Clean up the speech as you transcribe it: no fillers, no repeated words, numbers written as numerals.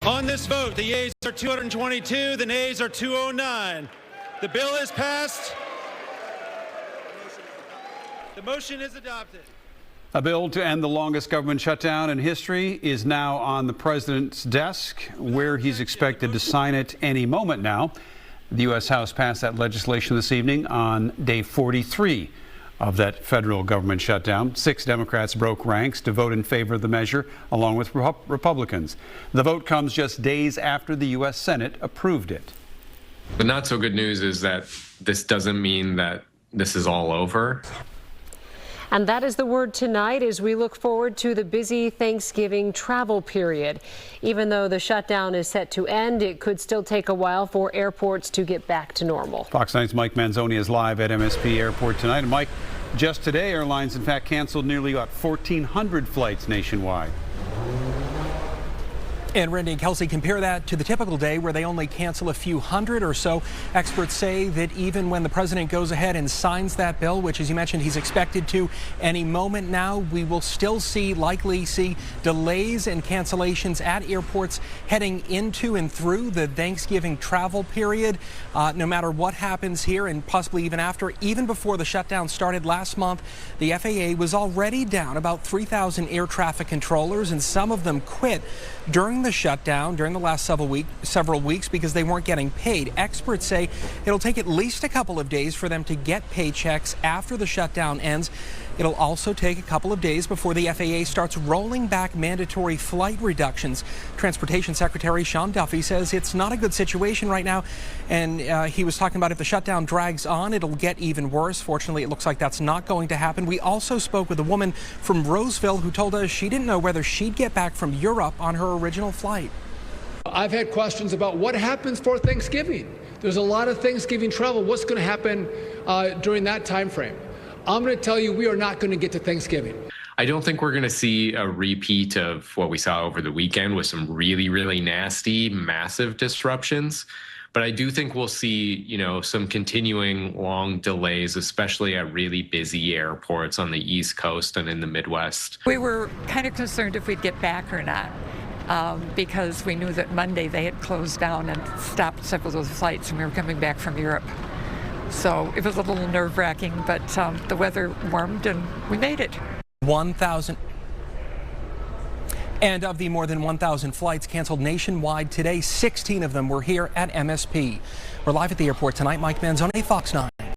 On this vote, the yeas are 222, the nays are 209. The bill is passed. The motion is adopted. A bill to end the longest government shutdown in history is now on the president's desk, where he's expected to sign it any moment now. The U.S. House passed that legislation this evening on day 43 of that federal government shutdown. 6 Democrats broke ranks to vote in favor of the measure, along with Republicans. The vote comes just days after the U.S. Senate approved it. The not so good news is that this doesn't mean that this is all over. And that is the word tonight as we look forward to the busy Thanksgiving travel period. Even though the shutdown is set to end, it could still take a while for airports to get back to normal. Fox 9's Mike Manzoni is live at MSP Airport tonight. And Mike, just today, airlines in fact canceled nearly 1,400 flights nationwide. And Randy and Kelsey, compare that to the typical day where they only cancel a few hundred or so. Experts say that even when the president goes ahead and signs that bill, which, as you mentioned, he's expected to any moment now, we will still likely see delays and cancellations at airports heading into and through the Thanksgiving travel period. No matter what happens here, and possibly even after, even before the shutdown started last month, the FAA was already down about 3,000 air traffic controllers, and some of them quit during the shutdown during the last several weeks because they weren't getting paid. Experts say it'll take at least a couple of days for them to get paychecks after the shutdown ends. It'll also take a couple of days before the FAA starts rolling back mandatory flight reductions. Transportation Secretary Sean Duffy says it's not a good situation right now, and he was talking about if the shutdown drags on, it'll get even worse. Fortunately, it looks like that's not going to happen. We also spoke with a woman from Roseville who told us she didn't know whether she'd get back from Europe on her original flight. I've had questions about what happens for Thanksgiving. There's a lot of Thanksgiving travel. What's going to happen during that time frame? I'm going to tell you, we are not going to get to Thanksgiving. I don't think we're going to see a repeat of what we saw over the weekend with some really, really nasty, massive disruptions. But I do think we'll see, some continuing long delays, especially at really busy airports on the East Coast and in the Midwest. We were kind of concerned if we'd get back or not. Because we knew that Monday they had closed down and stopped several of those flights, and we were coming back from Europe. So it was a little nerve-wracking, but the weather warmed and we made it. 1,000. And of the more than 1,000 flights canceled nationwide today, 16 of them were here at MSP. We're live at the airport tonight. Mike Manzoni, Fox 9.